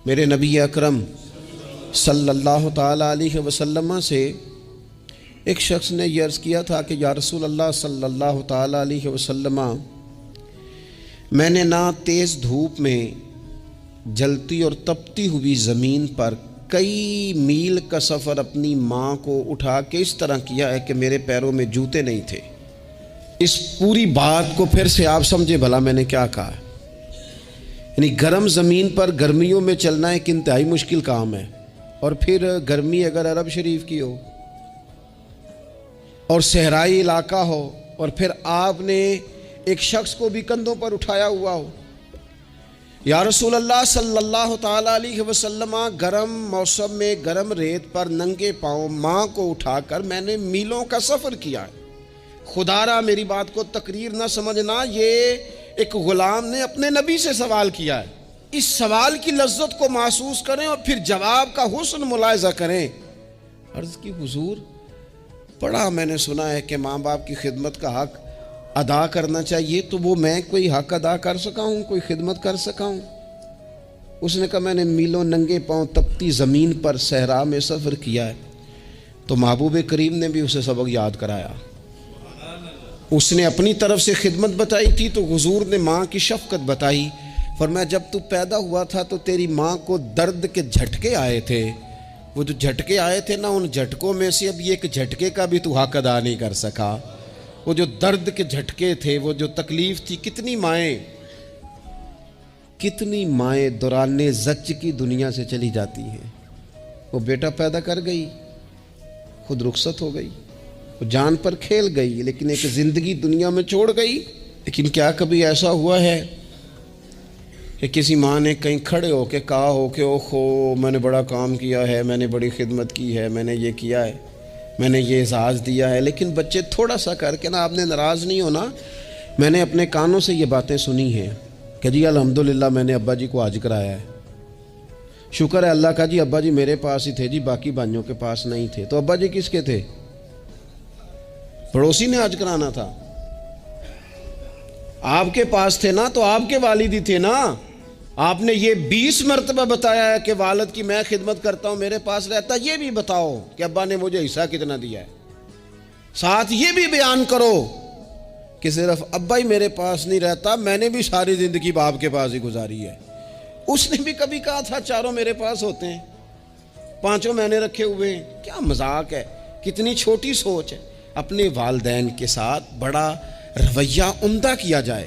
میرے نبی اکرم صلی اللہ تعالیٰ علیہ وسلم سے ایک شخص نے یہ عرض کیا تھا کہ یا رسول اللہ صلی اللہ تعالیٰ علیہ وسلم، میں نے نہ تیز دھوپ میں جلتی اور تپتی ہوئی زمین پر کئی میل کا سفر اپنی ماں کو اٹھا کے اس طرح کیا ہے کہ میرے پیروں میں جوتے نہیں تھے۔ اس پوری بات کو پھر سے آپ سمجھے بھلا میں نے کیا کہا ہے۔ یعنی گرم زمین پر گرمیوں میں چلنا ایک انتہائی مشکل کام ہے، اور پھر گرمی اگر عرب شریف کی ہو اور صحرائی علاقہ ہو، اور پھر آپ نے ایک شخص کو بھی کندھوں پر اٹھایا ہوا ہو۔ یا رسول اللہ صلی اللہ تعالیٰ علیہ وسلم، گرم موسم میں گرم ریت پر ننگے پاؤں ماں کو اٹھا کر میں نے میلوں کا سفر کیا ہے۔ خدا را میری بات کو تقریر نہ سمجھنا، یہ ایک غلام نے اپنے نبی سے سوال کیا ہے۔ اس سوال کی لذت کو محسوس کریں اور پھر جواب کا حسن ملاحظہ کریں۔ عرض کی حضور، بڑا میں نے سنا ہے کہ ماں باپ کی خدمت کا حق ادا کرنا چاہیے، تو وہ میں کوئی حق ادا کر سکا ہوں، کوئی خدمت کر سکا ہوں؟ اس نے کہا میں نے میلوں ننگے پاؤں تپتی زمین پر صحرا میں سفر کیا ہے۔ تو محبوب کریم نے بھی اسے سبق یاد کرایا۔ اس نے اپنی طرف سے خدمت بتائی تھی تو حضور نے ماں کی شفقت بتائی۔ فرمایا جب تو پیدا ہوا تھا تو تیری ماں کو درد کے جھٹکے آئے تھے، وہ جو جھٹکے آئے تھے نا، ان جھٹکوں میں سے اب یہ ایک جھٹکے کا بھی تو حق ادا نہیں کر سکا۔ وہ جو درد کے جھٹکے تھے، وہ جو تکلیف تھی، کتنی مائیں دوران زچ کی دنیا سے چلی جاتی ہیں۔ وہ بیٹا پیدا کر گئی، خود رخصت ہو گئی، وہ جان پر کھیل گئی، لیکن ایک زندگی دنیا میں چھوڑ گئی۔ لیکن کیا کبھی ایسا ہوا ہے کہ کسی ماں نے کہیں کھڑے ہو کے کہا ہو کہ اوہو میں نے بڑا کام کیا ہے، میں نے بڑی خدمت کی ہے، میں نے یہ کیا ہے، میں نے یہ اعزاز دیا ہے، لیکن بچے تھوڑا سا کر کے نا، آپ نے ناراض نہیں ہونا، میں نے اپنے کانوں سے یہ باتیں سنی ہیں کہ جی الحمدللہ میں نے ابا جی کو حج کرایا ہے، شکر ہے اللہ کا جی، ابا جی میرے پاس ہی تھے جی، باقی بھائیوں کے پاس نہیں تھے۔ تو ابا جی کس کے تھے؟ پڑوسی نے حج کرانا تھا، آپ کے پاس تھے نا، تو آپ کے والد ہی تھے نا۔ آپ نے یہ 20 مرتبہ بتایا ہے کہ والد کی میں خدمت کرتا ہوں، میرے پاس رہتا، یہ بھی بتاؤ کہ ابا نے مجھے حصہ کتنا دیا ہے۔ ساتھ یہ بھی بیان کرو کہ صرف ابا ہی میرے پاس نہیں رہتا، میں نے بھی ساری زندگی باپ کے پاس ہی گزاری ہے۔ اس نے بھی کبھی کہا تھا چاروں میرے پاس ہوتے ہیں، پانچوں میں نے رکھے ہوئے ہیں۔ کیا مذاق ہے، کتنی چھوٹی سوچ ہے۔ اپنے والدین کے ساتھ بڑا رویہ عمدہ کیا جائے۔